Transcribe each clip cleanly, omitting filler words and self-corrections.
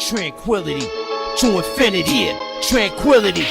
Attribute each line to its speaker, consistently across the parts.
Speaker 1: tranquility to infinity. Tranquility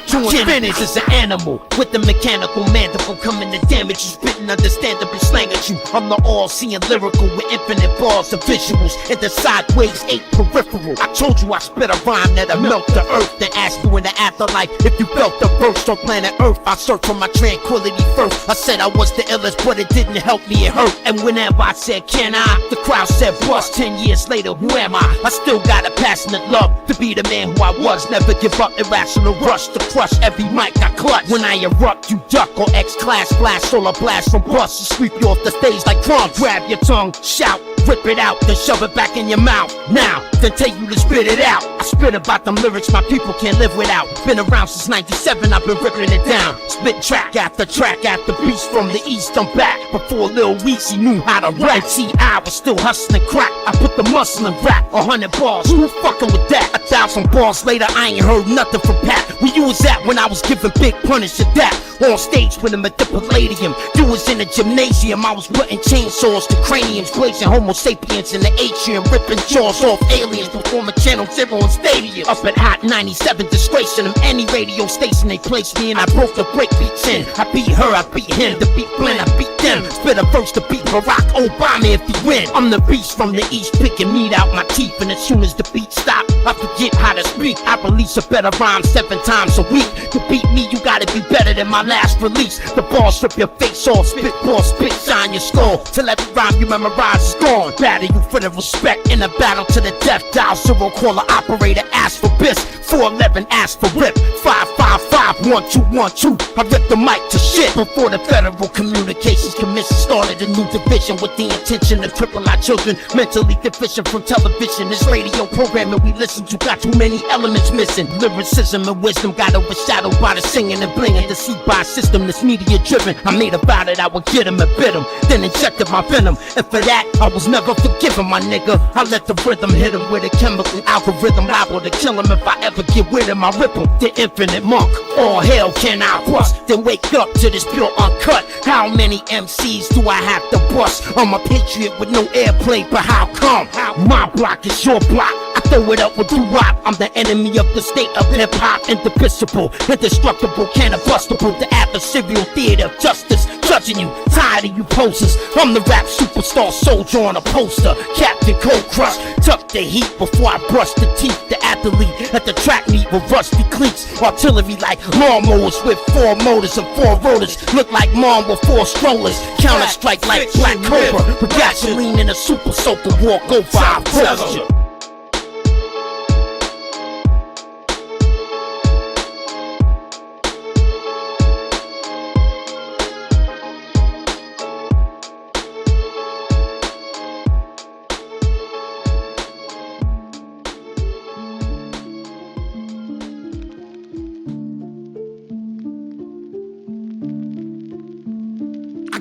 Speaker 1: to infinity. Is an animal with the mechanical mandible coming to damage you, spitting understandable slang at you. I'm the all-seeing lyrical with infinite bars of visuals and the sideways 8 peripheral. I told you I spit a rhyme that'll melt the earth, then ask you in the afterlife if you felt the burst on planet Earth. I searched for my tranquility first. I said I was the illest, but it didn't help me, it hurt. And whenever I said, can I? The crowd said, bust. 10 years later, who am I? I still got a passionate love to be the man who I was. Never give up, irrational rush to crush every mic I clutch. When I erupt, you duck or X-class blast, solar blast from bust to sweep you off the stage like crunk. Grab your tongue, shout, rip it out, then shove it back in your mouth. Now, then tell you to spit it out. I spit about them lyrics my people can't live without. Been around since 97, I've been ripping it down. Spit track after beast from the east, I'm back. Before Lil Weezy knew how to rap, T.I. was still hustling crack. I put the muscle in rap, 100 bars, who fucking with that? 1,000 bars later, I ain't heard nothing from Pat. Where you was at when I was giving Big Punish a dap? On stage with him at the Palladium. You was in the gymnasium, I was putting chainsaws to craniums, blazing homo sapiens in the atrium, ripping jaws off aliens, performing Channel 0 on stadiums. Up at Hot 97, disgracing them, any radio station they placed me in, I broke the breakbeats in. I beat her, I beat him, the beat blend, I beat them. Spit a verse to beat Barack Obama if he win. I'm the beast from the east, picking meat out my teeth, and as soon as the beat stop, I forget how to speak. I release a better rhyme 7 times a week. To beat me, you gotta be better than my last release. The ball strip your face off, spit ball, spit shine your skull, till every rhyme you memorize is gone. Battle you for the respect in a battle to the death. Dial 0, call the operator, ask for bis. 411, ask for rip. 555 1212. I ripped the mic to shit before the Federal Communications Commission started a new division with the intention to cripple our children mentally deficient from television. This radio programming we listen to got too many elements missing. Lyricism and wisdom got overshadowed by the singing and blinging. Deceived by a system that's media driven. I made about it, I would get him and bit him, then injected my venom. And for that, I was never forgiven, my nigga. I let the rhythm hit him with a chemical algorithm, liable to kill him if I ever get with him. I rip him, the infinite monk. All hell can I bust, then wake up to this pure uncut. How many MCs do I have to bust? I'm a patriot with no airplay, but how come? My block is your block. I throw it up with doo-wop. I'm the enemy of the state of hip-hop, indivisible, indestructible, cannibustible, the adversarial theater of justice, judging you, tired of you posers. I'm the rap superstar soldier on a poster, Captain Cold Crush, tuck the heat before I brush the teeth. The athlete at the track meet with rusty cleats, artillery like lawnmowers with 4 motors and 4 rotors, look like mom with 4 strollers, counter strike like Black Cobra, with gasoline in a super soaker, walk over, I approach you.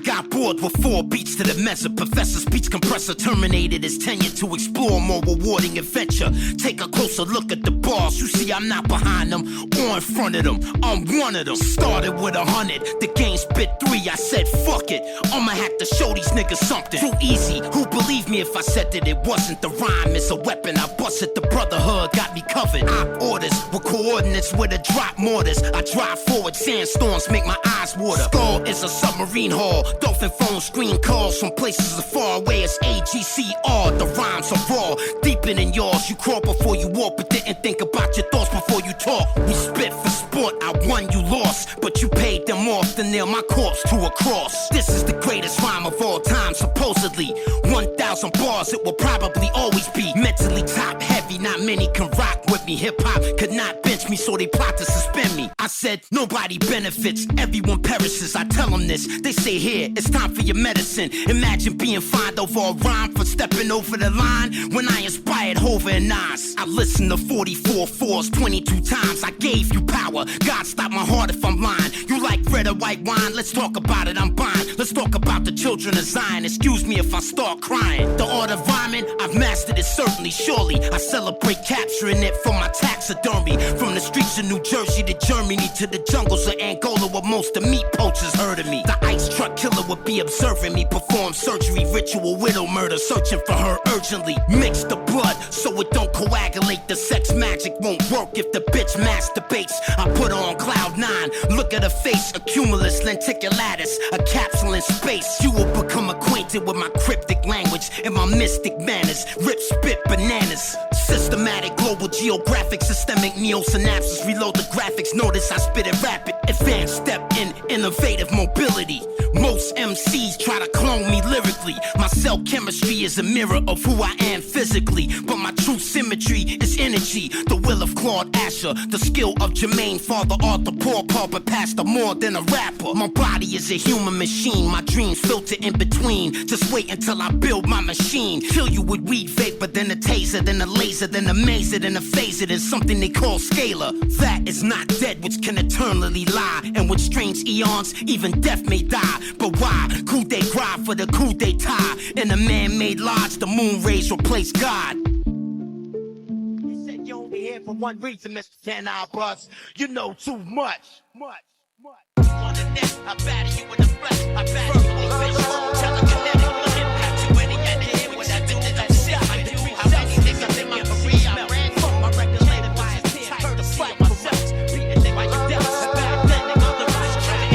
Speaker 1: Got bored with 4 beats to the measure. Professor speech compressor terminated his tenure to explore more rewarding adventure. Take a closer look at the bars. You see I'm not behind them or in front of them. I'm one of them. Started with 100, the game spit 3. I said fuck it, I'ma have to show these niggas something. Too easy, who believe me if I said that it wasn't? The rhyme is a weapon, I busted the brotherhood, got me covered. Op orders with coordinates with a drop mortars. I drive forward, sandstorms make my eyes water. Skull is a submarine hull, dolphin phone screen calls from places as far away as AGCR. The rhymes are raw, deeper than yours. You crawl before you walk, but didn't think about your thoughts before you talk. We spit for sport, I won, you lost, but you paid them off to nail my corpse to a cross. This is the greatest rhyme of all time, supposedly 1,000 bars, it will probably always be mentally top heavy. Not many can rock with me. Hip-hop could not bench me, so they plot to suspend me. I said nobody benefits, everyone perishes. I tell them this, they say here, it's time for your medicine. Imagine being fined over a rhyme for stepping over the line. When I inspired Hova and Nas, I listened to 44 4s 22 times. I gave you power, God stop my heart if I'm lying. You like red or white wine? Let's talk about it, I'm buying. Let's talk about the children of Zion. Excuse me if I start crying. The art of rhyming, I've mastered it certainly, surely. I celebrate celebrate capturing it for my taxidermy. From the streets of New Jersey to Germany to the jungles of Angola, where most of meat poachers heard of me. The ice truck killer would be observing me perform surgery, ritual widow murder, searching for her urgently. Mix the blood so it don't coagulate. The sex magic won't work if the bitch masturbates. I put on cloud 9, look at her face, a cumulus lenticulatus, a capsule in space. You will become acquainted with my cryptic language and my mystic manners. Rip, spit, bananas. Systematic, global, geographic, systemic neosynapses. Reload the graphics, notice I spit it rapid. Advanced step in innovative mobility. Most MCs try to clone me lyrically. My cell chemistry is a mirror of who I am physically, but my true symmetry is energy. The will of Claude Asher, the skill of Jermaine, Father Arthur, Paul Paul, but Pastor more than a rapper. My body is a human machine, my dreams filter in between. Just wait until I build my machine. Kill you with weed vapor, then a taser, then a laser, then a mazer, then a phaser, then something they call scalar. That is not dead, which can eternally lie, and with strange eons, even death may die. But why? Coup de grace for the coup d'etat. In a man-made lodge, the moon rays replace God. You said you only here for one reason, Mr. Canibus. You know too much. On the net, I batter you in the flesh. I batter you in the visual, telekinetic. Will impact you any and here with that bit that I see. I do how many niggas in my career I ran from. My regulator by his team, courtesy of myself. Beating it like a devil. Back then, niggas the right track.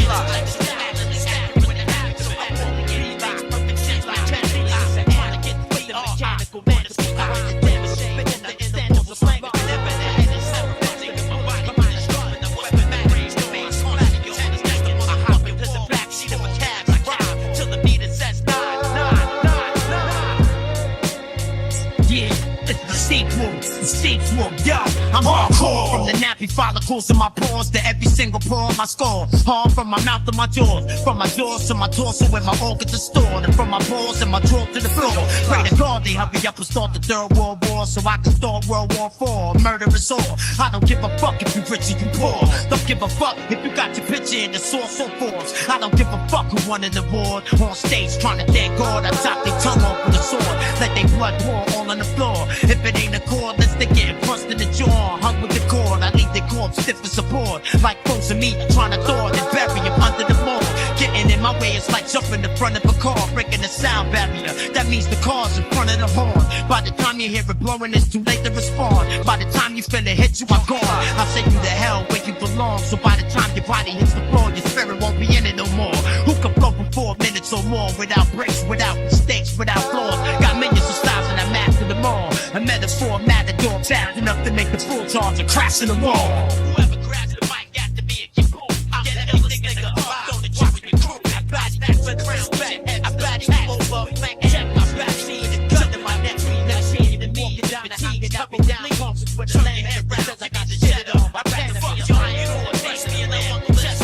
Speaker 1: C-QUEL, yo, I'm hardcore. From the nappy follicles to my pores to every single pore of my skull. Hard from my mouth to my jaws, from my jaws to my torso where my organs are stored, and from my balls and my jaw to the floor. Pray to God they hurry up and start the Third World War so I can start World War IV. Murder is all. I don't give a fuck if you rich or you poor. Don't give a fuck if you got your picture in the source or force. I don't give a fuck who won an award. On stage trying to thank God, I chop their tongue off with a sword. Let their blood pour all on the floor. If it ain't a cordless, they getting punched in the jaw. Hung with the cord, I leave the corpse stiff as a board. Like frozen meat, trying to thaw it and bury him under the mold. Getting in my way is like jumping in front of a car, breaking the sound barrier. That means the car's in front of the horn. By the time you hear it blowing, it's too late to respond. By the time you feel it hit you, I'm gone. I'll send you to hell where you belong. So by the time your body hits the floor, your spirit won't be in it no more. Who can flow for 4 minutes or more without breaks, without mistakes, without flaws? Got millions of styles and I master them all. A metaphor, matador, sound enough to make the full charge and crash in the wall. Whoever grabs the mic after me and keep moving. I'm the illest nigga alive. Don't the truck with me crew. I body back for the crown back. I body over, flank check. I body me the gun in my neck. Now she in the me, down the fatigue, up and down. With the lame head round, I got the shit on. I back the fuck giant or face me and lay on the chest.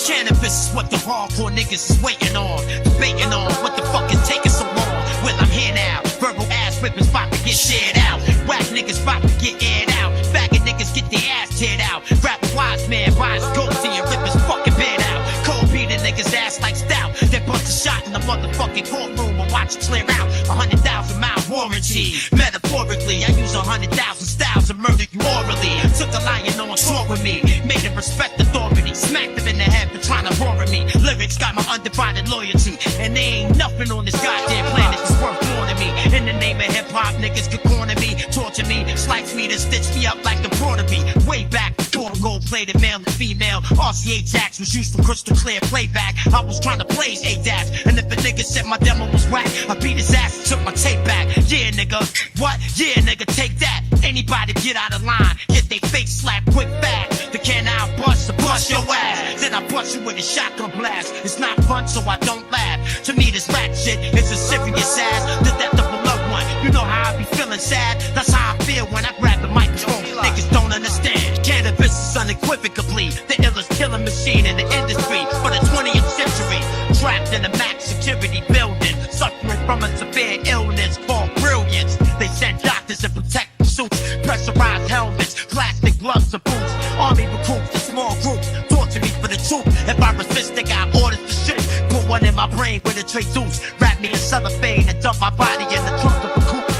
Speaker 1: Canibus is what the hardcore niggas is waiting on, debating on what the fuck is taking so long. Well, I'm here now, verbal ass whippers about to get shared out. Whack niggas about to get aired out. Faggot niggas get their ass teared out. Grab a wise man by his goatee and rip his fucking beard out. Cold beating niggas ass like stout. Then bust a shot in the motherfucking courtroom and watch it clear out. 100,000-mile warranty. Metaphorically, I use 100,000 styles to murder you orally. Took a lion on tour with me, made him respect authority. Smacked him in the head for trying to horror me. Lyrics got my undivided loyalty, and there ain't nothing on this goddamn planet that's worth more to me. In the name of hip-hop, niggas could corner me, torture me, slice me to stitch me up like the brought of me. Way back before gold-plated male and female, RCA jacks was used for crystal clear playback. I was trying to blaze ADAS, and if a nigga said my demo was whack, I beat his ass and took my tape back. Yeah, nigga, what? Yeah, nigga, take that. Anybody get out of line, get they face slapped quick fast. The Canibus to bust your ass, then I bust you with a shotgun blast. It's not fun, so I don't laugh. To me, this rap shit is as serious as the death of a loved one. You know how I be feeling sad? That's how I feel when I grab the microphone. Niggas don't understand. Canibus is unequivocally the illest killing machine in the industry for the 20th century. Trapped in a max security building, suffering from a severe illness called brilliance. They sent doctors in protective suits, pressurized helmets, plastic gloves and boots. Army recruits in small groups, torture me for the truth. If I resist, they got orders to shoot. Put one in my brain with a tray deuce. Wrap me in cellophane and dump my body in the trunk of a coupe.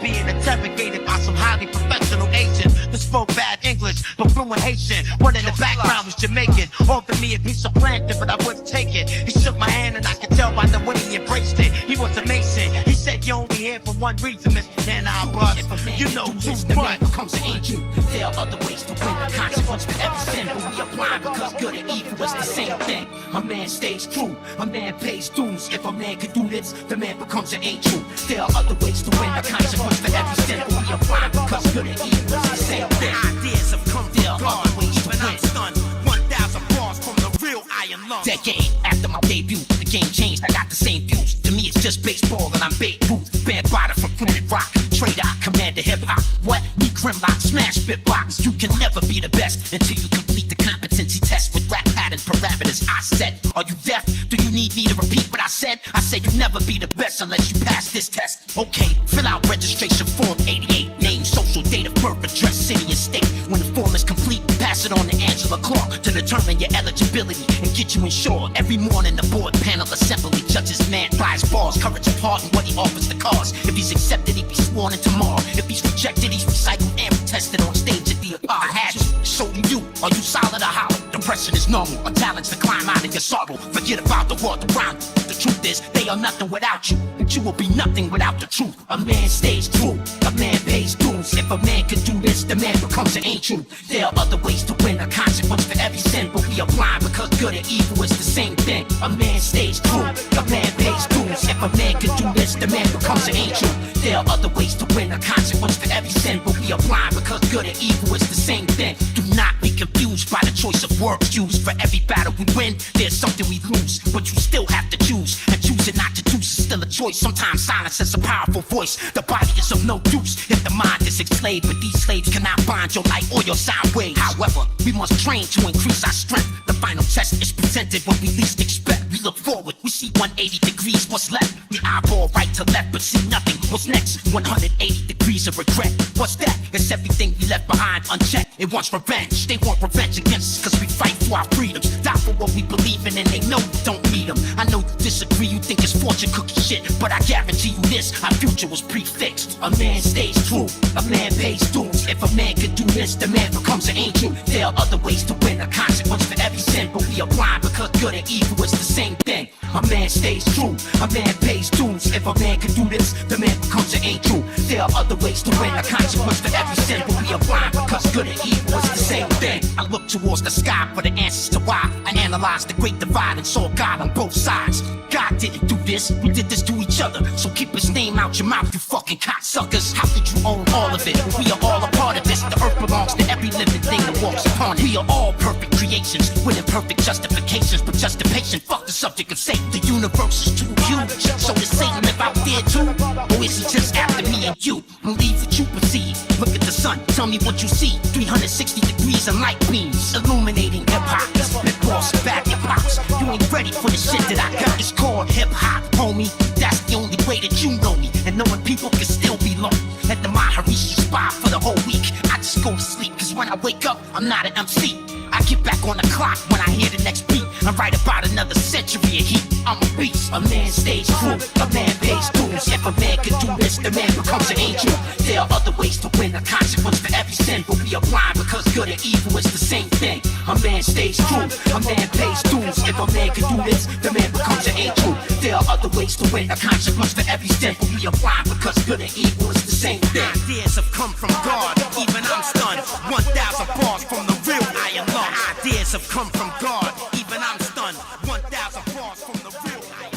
Speaker 1: being interrogated by some highly professional agent who spoke bad English but fluent Haitian. One in the background was Jamaican, offered me a piece of plantain but I wouldn't take it. He shook my hand and I could tell by the way he embraced it. He was a Mason. He said you only here for one reason, Mr. And I was, you know too much.
Speaker 2: Becomes an angel. There are other ways to win. The consequence for every sin, but we apply because good and evil is the same thing. A man stays true, a man pays dues. If a man can do this, the man becomes an angel. There are other ways to win. The consequence for every sin, but we apply because good and evil is the same thing.
Speaker 1: Ideas have come from God, even I'm stunned. 1,000 bars from the real Iron Lung.
Speaker 2: Decade after my debut, the game changed. I got the same views. To me, it's just baseball and I'm Babe Ruth. Band Rider from Planet Rock, Trader, Commander Hip Hop. What? Me Grimlock, smash Bitbox. You can never be the best until you complete the competency test with rap pattern parameters I set. Are you deaf? Do you need me to repeat what I said? I said you never be the best unless you pass this test. Okay, fill out registration form 88. Name, social, date of birth, address, city, and state. When the form is complete, pass it on to Angela Clark to determine your eligibility and get you insured. Every morning the board panel assembly judges man buys bars, courage of heart and what he offers the cause. If he's accepted, he'd be sworn in tomorrow. If he's rejected, he's recycled and retested on stage at the Apollo. I had you, so do you. Are you solid or hollow? Depression is normal, a challenge to climb out of your sorrow. Forget about the world around you. The truth is, they are nothing without you, and you will be nothing without the truth. A man stays true, a man pays dues. If a man can do this, the man becomes an angel. There are other ways to win, a consequence for every sin, but we are blind because good and evil is the same thing. A man stays true, a man pays dues. If a man can do this, the man becomes an angel. There are other ways to win, a consequence for every sin, but we are blind because good and evil is the same thing. Do not be confused by the choice of words used. For every battle we win, there's something we lose, but you still have to choose, and choosing not to choose is still a choice. Sometimes silence is a powerful voice. The body is of no use if the mind is enslaved, but these slaves cannot bind your life or your sound waves. However, we must train to increase our strength. The final test is presented when we least expect. We look forward, we see 180 degrees, what's left? We eyeball right to left, but see nothing. What's next? 180 degrees of regret. What's that? It's everything we left behind unchecked. It wants revenge. They want revenge against us because we fight for our freedoms, die for what we believe in, and they know we don't need them. I know you disagree, you think it's fortune cookie shit, but I guarantee you this, our future was prefixed. A man stays true, a man pays dues. If a man can do this, the man becomes an angel. There are other ways to win, a consequence for every sin, but we are blind because good and evil is the same thing. A man stays true, a man pays dues. If a man can do this, the man becomes an angel. There are other ways to win, a consequence for every sin, but we are blind because good and evil is the same thing. I look towards the sky for the answers to why. I analyzed the great divide and saw God on both sides. God didn't do this, we did this to each other. So keep his name out your mouth, you fucking cocksuckers. How could you own all of it? We are all a part of this. The earth belongs to every living thing that walks upon it. We are all perfect creations with imperfect justifications, but just the patient. Fuck the subject of Satan. The universe is too huge, so does Satan live out there too? Or is he just after me and you? Believe what you perceive. Look at the sun, tell me what you see. 360 degrees of light beams illuminating hip-hop. Spit balls, back your pops. You ain't ready for the shit that I got. It's called hip-hop, homie. That's the only way that you know me. And knowing people can still be lonely. At the Maharishi spot for the whole week, I just go to sleep, cause when I wake up, I'm not an MC. I get back on the clock when I hear the next beat. I write about another century of heat. I'm a beast. A man stays true, a man pays dues. If a man can do this, the man becomes an angel. There are other ways to win, a consequence for every sin, but we are blind because good and evil is the same thing. A man stays true, a man pays dues. If a man can do this, the man becomes an angel. There are other ways to win, a consequence for every sin, but we are blind because good and evil is the same thing.
Speaker 1: Ideas have come from God, even I'm stunned. 1,000 bars from the real Iron Lung. Ideas have come from God, even I'm stunned. 1,000 bars from the real Iron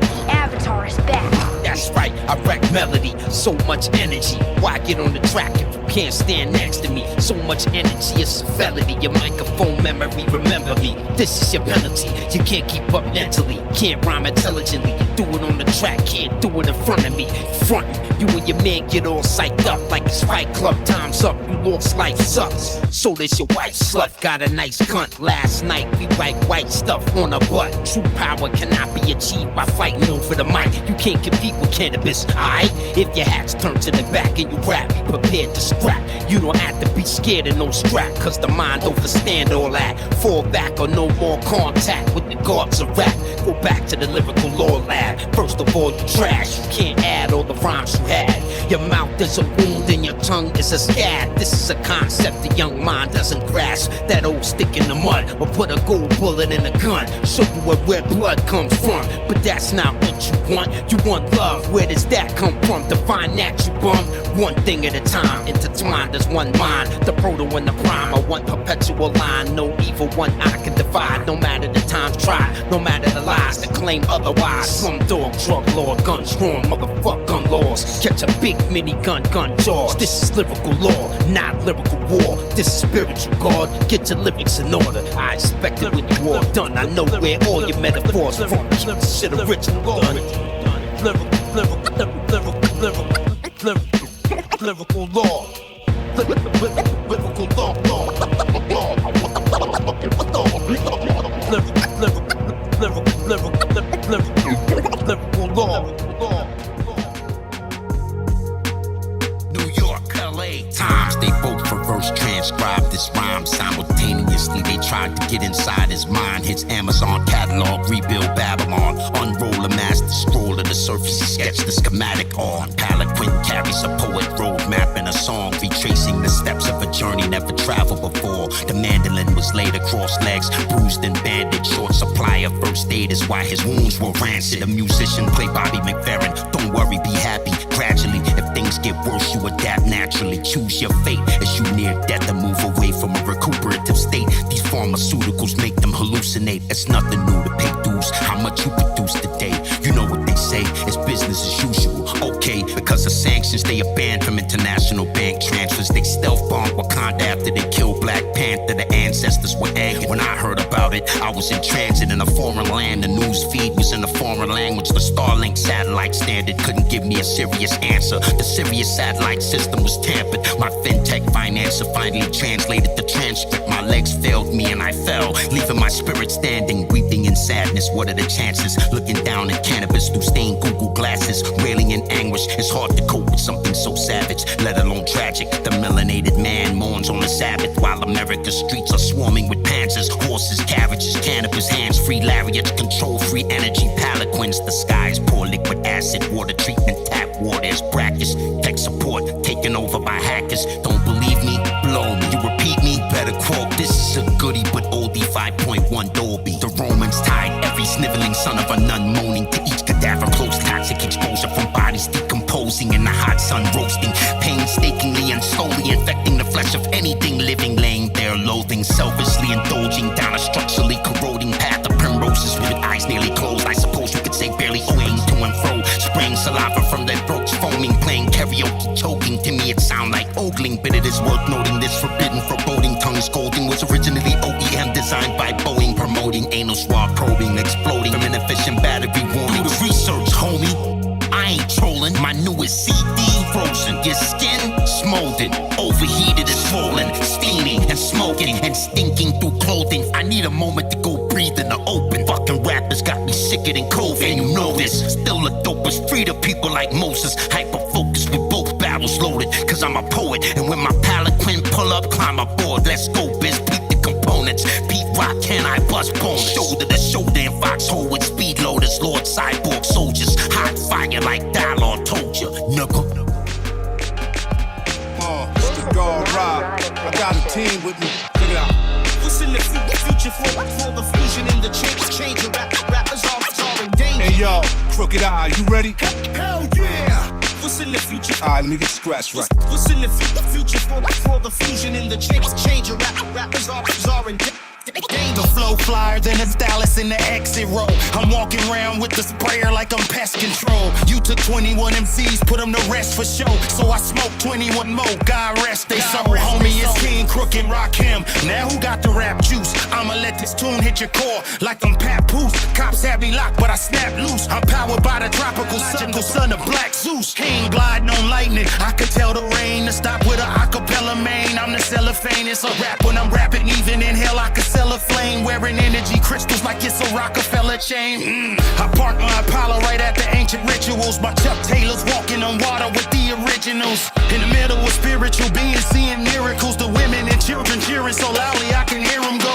Speaker 3: The Avatar is back.
Speaker 2: That's right, I wreck melody, so much energy. Why get on the track if you can't stand next to me? So much energy, it's a felony. Your microphone memory, remember me. This is your penalty. You can't keep up mentally, can't rhyme intelligently. Do it on the track, can't do it in front of me. Frontin', you and your man get all psyched up like it's Fight Club. Time's up, you lost, life sucks. So does your wife, slut. Got a nice cunt. Last night we write white stuff on her butt. True power cannot be achieved by fighting over the mic. You can't compete with Canibus, alright? If your hat's turned to the back and you rap,
Speaker 1: prepared to scrap. You don't have to be scared of no strap, cause the mind overstand all that. Fall back or no more contact with the gods of rap. Go back to the lyrical law lab. First of all, you trash. You can't add all the rhymes you had. Your mouth is a wound and your tongue is a scab. This is a concept the young mind doesn't grasp. That old stick in the mud or put a gold bullet in a gun. Show you where blood comes from. But that's not what you want. You want love. Where does that come from? Define that, you bum. One thing at a time. Intertwined as one mind. The proto and the prime are one perpetual line. No evil one I can divide. No matter the times tried. No matter the lies that claim otherwise. Some dog, drug lord, gun strong, motherfuck gun laws. Catch a big minigun, gun jaws. This is lyrical law, not lyrical war. This is spiritual God. Get your lyrics in order. I expect it when you all done. I know where all your metaphors from. Keep the shit original done. Lyrical law. Lyrical law. Lyrical law.
Speaker 2: New York, LA, times they both reverse transcribed this rhyme simultaneously. They tried to get inside his mind. Hits Amazon catalog, rebuild Babylon, unroll a master scroll of the surface, sketch the schematic on. PALAQUIN carries a poet roadmap and a song retracing the steps of a journey never traveled before. The mandolin was laid across legs, bruised and bandaged. Short supply of first aid is why his wounds were rancid. A musician played Bobby McFerrin. Don't worry, be happy. Gradually, if things get worse, you adapt naturally. Choose your fate as you near death and move away from a recuperative state. These pharmaceuticals make them hallucinate. It's nothing new to pay dues. How much you produce today? You know what they say, it's business as usual. Okay, because of sanctions, they are banned from international bank transfers. They stealth bomb Wakanda after they killed Black Panther. The ancestors were angered. When I heard about it, I was in transit in a foreign land. The news feed was in a foreign language. The Starlink satellite standard couldn't give me a serious answer. The Sirius satellite system was tampered. My fintech financer finally translated the transcript. My legs failed me and I fell, leaving my spirit standing, weeping in sadness. What are the chances? Looking down at Canibus through stained Google glasses, wailing in anguish. It's hard to cope with something so savage, let alone tragic. The melanated man mourns on the Sabbath while America's streets are swarming with panzers, horses, carriages, cannabis, hands-free lariats, control-free energy, PALAQUINs. The skies pour liquid acid, water treatment, tap water's brackish. Tech support taken over by hackers. Don't believe me? Blow me. You repeat me? Better quote. This is a goodie, but oldie 5.1 Dolby. The Romans tied every sniveling son of a nun, moaning to each cadaver. Close toxic exposure from bodies decomposing in the hot sun roasting, painstakingly and slowly infecting the flesh of anything living, laying there loathing, selfishly indulging down a structurally corroding path of primroses with eyes nearly closed. I suppose you could say barely swaying to and fro, spraying saliva from their throats, foaming, playing karaoke, choking. To me it sound like ogling, but it is worth noting this forbidden foreboding tongue scolding was originally OEM, designed by Boeing, promoting anal swab probing, exploding from inefficient battery warning. Do the research, homie. I ain't trolling. My newest CD frozen. Your skin smoldered, overheated and swollen, steaming and smoking and stinking through clothing. I need a moment to go breathe in the open. Fucking rappers got me sicker than COVID, and you know this. Still the dopest, free to people like Moses. Hyper focused with both barrels loaded, cause I'm a poet. And when my PALAQUIN pull up, climb aboard. Let's go, biz, beat the components. Beat rock, can I bust bones? Shoulder to shoulder in foxhole with speed loaders. Lord cyborg soldiers, hot fire like Dialogue told you, nigga.
Speaker 3: It's the God Rob. I got a team with me. Check it out.
Speaker 1: What's in the future for the fusion in the change of rappers all in danger.
Speaker 3: Hey yo, Crooked Eye, you ready?
Speaker 1: Hell yeah! What's in the future?
Speaker 3: Alright, let me get scratched right.
Speaker 1: What's in the future for the fusion in the change of rappers all in danger.
Speaker 4: The flow flyer than a stylist in the exit row. I'm walking around with the sprayer like I'm pest control. You took 21 MCs, put them to rest for show. So I smoke 21 more, God rest they soul. Homie, it's King Crook and rock him. Now who got the rap juice? I'ma let this tune hit your core like I'm Papoose. Cops have me locked, but I snap loose. I'm powered by the tropical son of Black Zeus. He ain't gliding on lightning. I could tell the rain to stop with a acapella main. I'm the cellophane, it's a rap when I'm rapping. Even in hell I could sell a flame, wearing energy crystals like it's a Rockefeller chain. I park my Apollo right at the ancient rituals. My Chuck Taylor's walking on water with the originals. In the middle was spiritual beings seeing miracles. The women and children cheering so loudly I can hear them go.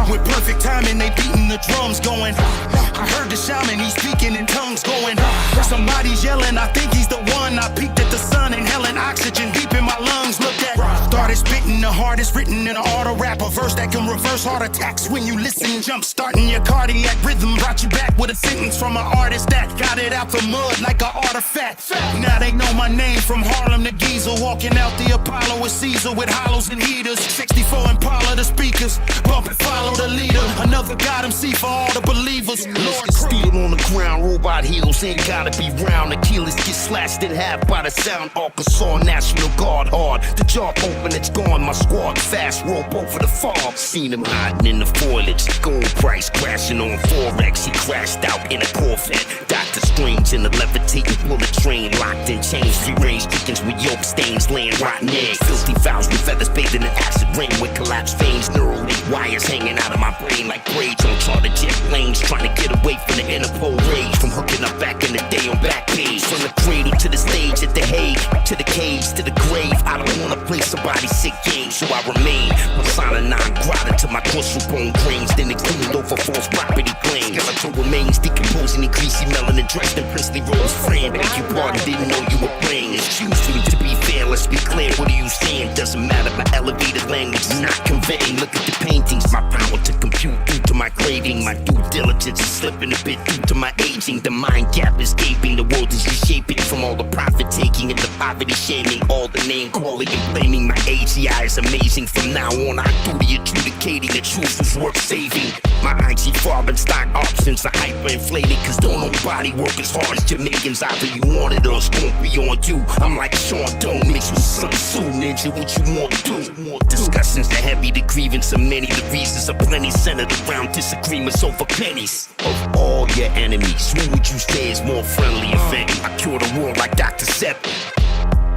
Speaker 4: With perfect timing, they beating the drums going. I heard the shaman, he's speaking in tongues going. Somebody's yelling, I think he's the one. I peeked at the sun, inhaling oxygen deep in my lungs. Look at, started spitting the hardest written in an auto rap. A verse that can reverse heart attacks when you listen. Jump starting your cardiac rhythm. Brought you back with a sentence from an artist that got it out the mud like an artifact. Now they know my name from Harlem to Giza. Walking out the Apollo with Caesar with hollows and heaters. 64 Impala the speakers. Bump and follow the leader. Another God MC for all the believers. Lord
Speaker 1: Steel on the ground, robot heels ain't gotta be round. Achilles get slashed in half by the sound. Arkansas National Guard hard. The job open, it's gone. My squad fast rope over the farm. Seen him hiding in the foliage. Gold price crashing on Forex. He crashed out in a Corvette. Doctor Strange in the levitating bullet train. Locked in chains, free range chickens with yolk stains. Laying rotten eggs. Filthy fouls with feathers bathed in an acid rain. With collapsed veins, neural wires hanging out of my brain like braids on charter jet planes. Trying to get away from the Interpol rage. From hooking up back in the day on back page. From the cradle to the stage at the Hague. To the cage, to the grave. I don't wanna play somebody's sick game, so I remain persona non grata to my crystal bone grains. Then exhumed over false property claims. Skeletal remains decomposing in greasy melanin dressed in princely rose frame. Beg your pardon, didn't know you were playing. Excuse me, to be fair, let's be clear. What are you saying? Doesn't matter, my elevated language is not conveying. Look at the paintings, my power to compute due to my craving. My due diligence is slipping a bit due to my aging. The mind gap is gaping, the world is reshaping from all the profit taking and the poverty shaming. All the name calling and blaming. My AGI is amazing. From now on, I duty adjudicating the truth is worth saving. My IG farm and stock options are hyperinflated, cause don't nobody work as hard as Jamaicans. Either you want it or it's won't be on you. I'm like Sean, don't mix with Sun Tzu, ninja, what you want to do? Discussions are heavy, the grievance of many, the reasons are plenty, centered around disagreements over pennies. Of all your enemies, who would you say is more friendly, if any? I cure the world like Dr. Sepp.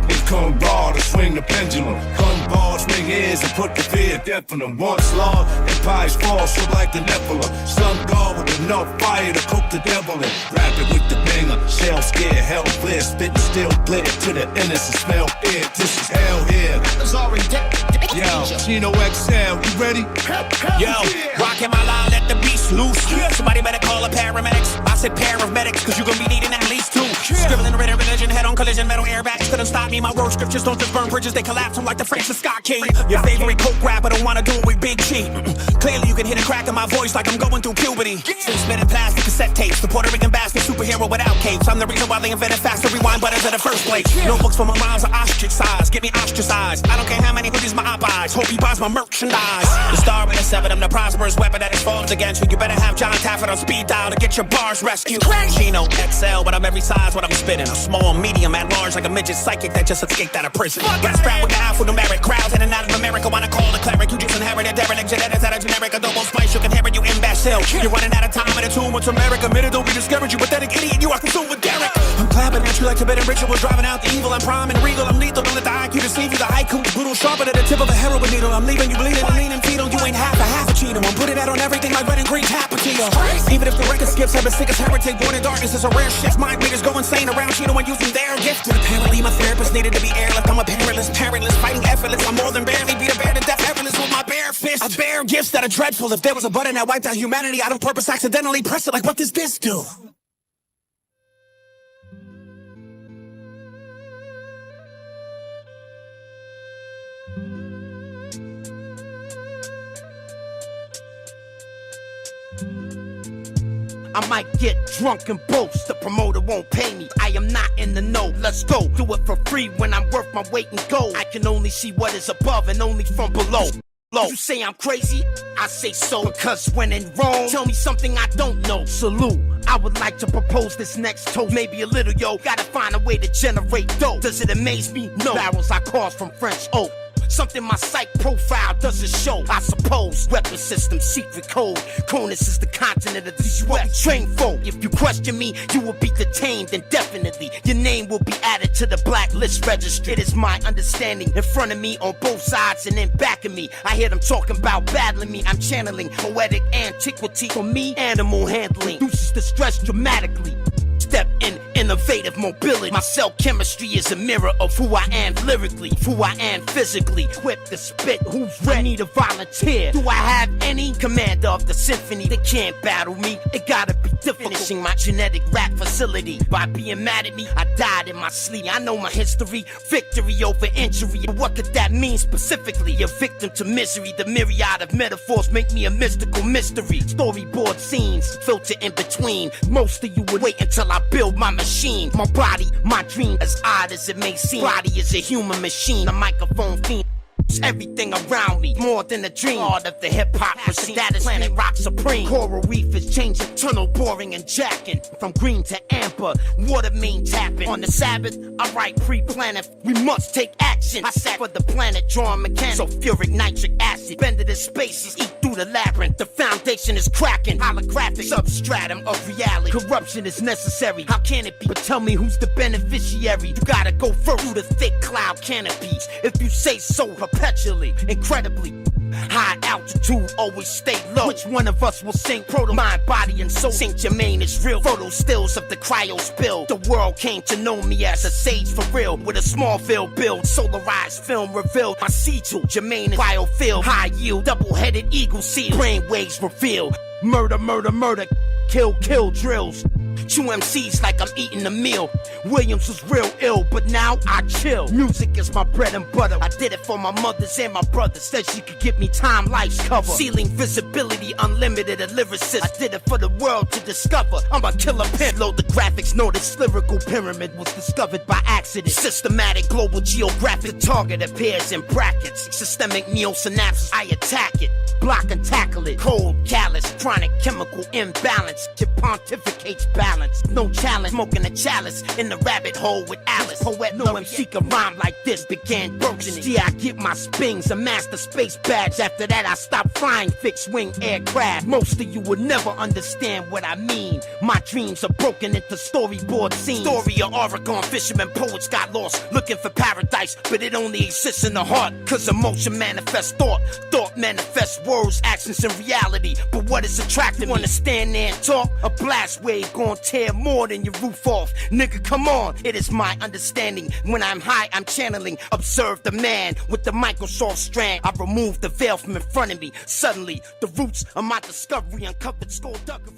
Speaker 3: Here come ball to swing the pendulum. Gun ball, swing ears and put the fear death in them. Once long, empires fall, so like the Nephilim. Sun God with enough fire to cook the devil and wrap it with the banger. Shell scared, hell clear, spitting still clear to the innocent smell fear. This is hell here.
Speaker 2: It's already dead.
Speaker 3: Yo, Chino XL, you ready?
Speaker 5: Yo, rockin' my line, let the beast loose. Somebody better call a paramedics. I said paramedics, cause you gon' be needing at least two. Scribbling written religion, head on collision, metal airbags couldn't stop me. My word scriptures don't just burn bridges, they collapse them like the Francis Scott Key. Your favorite coke rapper don't wanna do it with Big G. Clearly you can hear the crack in my voice like I'm going through puberty. Since spinning plastic cassette tapes, the Puerto Rican bastard superhero without capes. I'm the reason why they invented faster rewind buttons in the first place. Notebooks for my rhymes are ostracized, get me ostracized. I don't care how many hoodies my op eyes, hope he buys my merchandise. The star with a 7, I'm the prosperous weapon that is formed against you. You better have John Taffet on speed dial to get your bars rescued. Chino XL, but I'm every size what I'm spitting. A small, medium, at large like a midget psychic that just escaped out of prison. Got strapped with the alphanumeric crowds in and out of America. Wanna call the cleric, you just inherited derelict genetics out of generic adobo spice. You can hear it, you imbecile. You're running out of time in a tune with America. Minute, don't be discouraged, you pathetic idiot. You are consumed with Derek. I'm clapping at you like Tibetan rituals, driving out the evil. I'm prime and regal, I'm lethal. Don't let the IQ deceive you. The haiku is brutal, sharper than the tip of a heroin needle. I'm leaving you bleeding and leaning fetal. You ain't half a cheater. I'm put it out on everything like red and green tapatio. Even if the record skips, I'm a sickest heretic. Born in darkness is a rare shift. Mind readers go insane around Chino and using their gift. And apparently my therapist needed to be airlift. I'm a parentless, fighting effortless. I'm more than barely beat a bear to death, effortless with my bare fist. I bear gifts that are dreadful. If there was a button that wiped out humanity, I'd on purpose accidentally press it. Like, what does this do?
Speaker 1: I might get drunk and boast, the promoter won't pay me. I am not in the know, let's go. Do it for free when I'm worth my weight in gold. I can only see what is above and only from below. You say I'm crazy? I say so, because when in Rome, tell me something I don't know. Salute. I would like to propose this next toast. Maybe a little, yo. Gotta find a way to generate dough. Does it amaze me? No. Barrels I carved from French oak. Something my psych profile doesn't show, I suppose. Weapon system, secret code. Conus is the continent of the what we train for. If you question me, you will be detained indefinitely. Your name will be added to the blacklist registry. It is my understanding in front of me on both sides and in back of me. I hear them talking about battling me. I'm channeling poetic antiquity. For me, animal handling reduces the stress dramatically. Step in innovative mobility. My cell chemistry is a mirror of who I am lyrically, who I am physically. Equipped to spit, who's ready to volunteer? Do I have any? Commander of the symphony, they can't battle me. It gotta be difficult. Finishing my genetic rap facility. By being mad at me, I died in my sleep. I know my history, victory over injury. But what could that mean specifically? A victim to misery. The myriad of metaphors make me a mystical mystery. Storyboard scenes, filter in between. Most of you would wait until I build my machine. My body, my dream, as odd as it may seem. Body is a human machine, a microphone fiend. Everything around me, more than a dream. Part of the hip-hop machine, that is planet rock supreme. Coral reef is changing, tunnel boring and jacking. From green to amber, water main tapping. On the Sabbath, I write pre-planet. We must take action. I sat for the planet, drawing mechanics. Sulfuric nitric acid, bended in spaces, eat through the labyrinth. The foundation is cracking, holographic substratum of reality. Corruption is necessary, how can it be? But tell me who's the beneficiary? You gotta go first through the thick cloud canopies. If you say so, perpetually, incredibly high altitude, always stay low. Which one of us will sink? Proto mind, body, and soul. Saint Germain is real. Photo stills of the cryo spill. The world came to know me as a sage for real. With a Smallville build, solarized film revealed. My sigil, Germain is biofield. High yield, double-headed eagle seal. Brainwaves reveal. Murder, murder, murder. Kill, kill drills. Chew MCs like I'm eating a meal. Williams was real ill, but now I chill. Music is my bread and butter. I did it for my mothers and my brothers. Said she could give me time, life's cover. Ceiling visibility, unlimited, a lyricist. I did it for the world to discover. I'm a killer pimp. Load the graphics, know this lyrical pyramid was discovered by accident. Systematic global geographic target appears in brackets. Systemic neosynapses, I attack it. Block and tackle it. Cold, callous, chronic chemical imbalance. It pontificates balance. No challenge, smoking a chalice in the rabbit hole with Alice. Poet, no MC can rhyme like this, began burgeoning. See, I get my spings, a master space badge. After that, I stopped flying fixed wing aircraft. Most of you would never understand what I mean. My dreams are broken into storyboard scenes. Story of Oregon fishermen, poets got lost looking for paradise, but it only exists in the heart. Cause emotion manifests thought, thought manifests words, actions, and reality. But what is attractive? Wanna stand there and talk? A blast wave gon' tear more than your roof off. Nigga, come on. It is my understanding. When I'm high, I'm channeling. Observe the man with the Microsoft strand. I remove the veil from in front of me. Suddenly, the roots of my discovery uncovered skullduggery.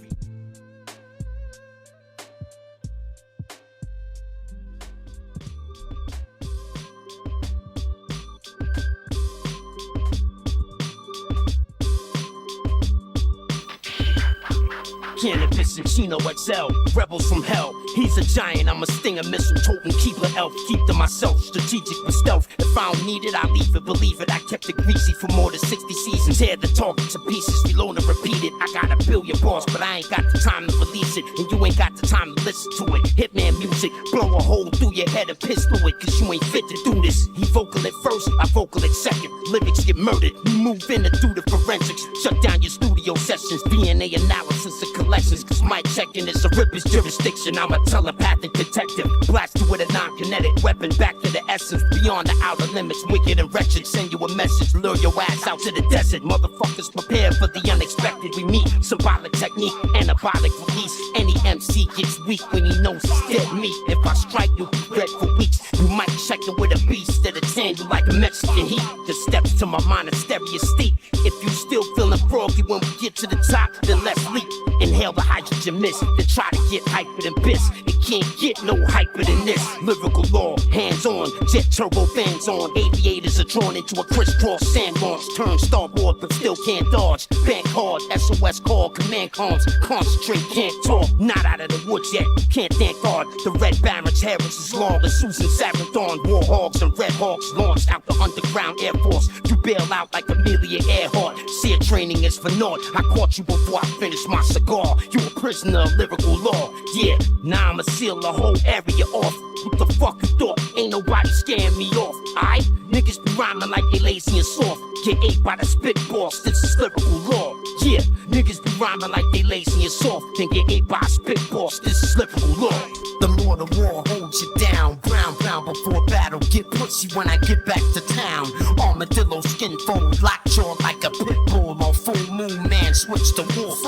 Speaker 1: Canibus and Chino XL, rebels from hell. He's a giant, I'm a stinger missile, totem keeper elf. Keep to myself, strategic with stealth. If I don't need it, I leave it, believe it. I kept it greasy for more than 60 seasons. Tear the target to pieces, reload and repeat it. I got a billion bars, but I ain't got the time to release it. And you ain't got the time to listen to it. Hitman music, blow a hole through your head and pistol it. Cause you ain't fit to do this. He vocal at first, I vocal at second. Lyrics get murdered, we move in and do the forensics. Shut down your studio sessions, DNA analysis and collections. Cause my checking is a ripper's jurisdiction. I'm a telepathic detective, blasted with a non-kinetic weapon. Back to the essence, beyond the outer limits. Wicked and wretched, send you a message. Lure your ass out to the desert. Motherfuckers prepare for the unexpected. We meet, symbolic technique, anabolic release. Any MC gets weak when he knows it's dead meat. If I strike you, red for weeks. You might check it with a beast that'll tan you like a Mexican heat. The steps to my monastery is steep. If you still feeling froggy when we get to the top, then let's leap. Inhale the hydrogen mist, then try to get hyper than this. It can't get no hyper than this. Lyrical law, hands on, jet turbo fans on. Aviators are drawn into a crisscross sand launch. Turn starboard but still can't dodge. Bank hard, SOS call, command comms. Concentrate, can't talk, not out of the woods yet. Can't thank God, the Red Baron's Harris is long as Susan Sarandon. War hogs and red hawks launched out the underground air force. You bail out like Amelia Earhart. Seer training is for naught. I caught you before I finished my cigar. You a prisoner of lyrical law. Yeah, now I'ma seal the whole area off. What the fuck you thought? Ain't nobody scaring me off. Aight? Niggas be rhyming like they lazy and soft. Get ate by the spitballs, this is lyrical law. Yeah, niggas be rhyming like they lazy and soft. Then get ate by spitballs, this is lyrical law. The Lord of War holds you down. Brown before battle. Get pussy when I get back to town. Armadillo skin fold, lockjaw like a pit bull. On full moon, man, switch to wolf.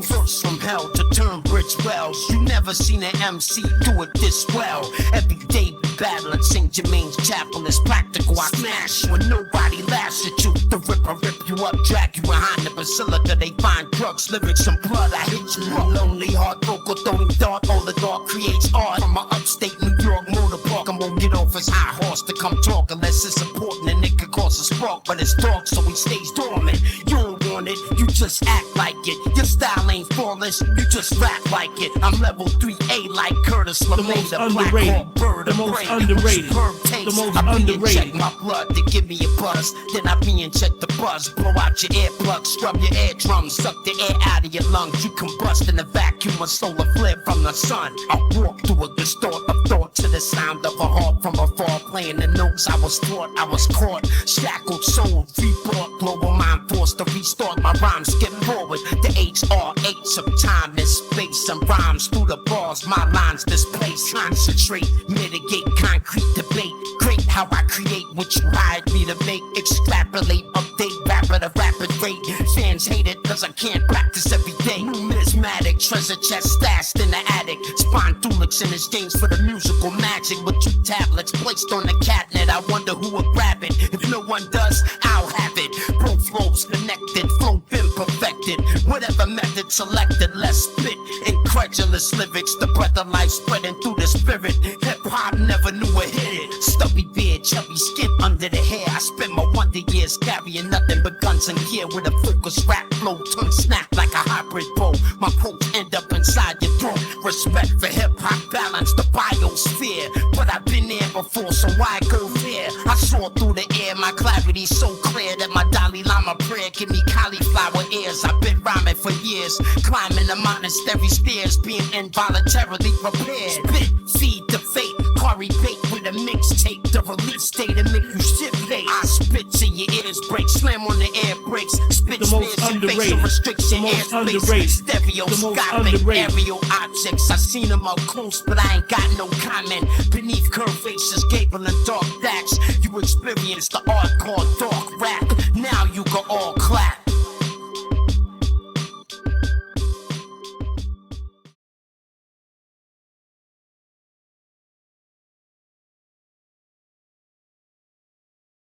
Speaker 1: First from hell to turn bridge wells. You never never seen an MC do it this well. Every day we battle at St. Germain's Chapel. It's practical, I smash you and nobody laughs at you. The Ripper rip you up, drag you behind the basilica. They find drugs, lyrics, and blood. I hit you up. Lonely heart, vocal throwing dart. All the dark creates art. From my upstate New York motor park, I'm gonna get off his high horse to come talk. Unless it's important and it could cause a spark. But it's dark, so he stays dormant. You don't want it, you just act like it. Your style ain't flawless, you just rap like it. I'm level 3A like Curtis LeMay, the
Speaker 6: underrated,
Speaker 1: bird
Speaker 6: the
Speaker 1: of
Speaker 6: most
Speaker 1: prey.
Speaker 6: underrated,
Speaker 1: The
Speaker 6: most
Speaker 1: I be
Speaker 6: underrated.
Speaker 1: check my blood to give me a buzz. Then I be and check the buzz. Blow out your earplugs, scrub your eardrums, suck the air out of your lungs. You combust in the vacuum, a solar flare from the sun. I walk through a distort of thought to the sound of a heart from afar, playing the notes I was taught. I was caught, shackled, sold, rebought. Global mind forced to restart my rhymes. Skip forward, the HRH of time and space and rhymes through the bars. My lines displace, concentrate, mitigate, concrete debate. Great how I create what you hired me to make. Extrapolate, update, rap at a rapid rate. Fans hate it cause I can't practice every day. Numismatic, treasure chest stashed in the attic. Spondulix in exchange for the musical magic. With 2 tablets placed on the cabinet. I wonder who will grab it. If no one does, I'll have it. Both flows connected, flow been perfected. Whatever method selected, let's spit. Incredulous lyrics, the breath of life spreading through the spirit. Hip hop never knew a hit it. Stubby beard, chubby skin under the hair. I spent my wonder years carrying nothing but guns and gear. With a focused rap flow, tongue snap like a hybrid bow. My quotes end up inside your throat. Respect for hip hop, balance the biosphere. But I've been there before, so why go there? I soar through the air, my clarity's so clear that my Dalai Lama prayer give me cauliflower ears. I've been rhyming for years, climbing the monastery stairs, being involuntarily prepared. Spit, feed the fate, Corey bait with a mixtape. The release date to make you shit late. I spit till your ears break, slam on the air brakes. Spit
Speaker 6: The most
Speaker 1: spears and face
Speaker 6: underrated.
Speaker 1: the restriction,
Speaker 6: The most
Speaker 1: airspace.
Speaker 6: underrated.
Speaker 1: Stereoscopic,
Speaker 6: underrated.
Speaker 1: aerial objects. I seen them up close, but I ain't got no comment. Beneath curved faces, gable and dark backs. You experience the art called dark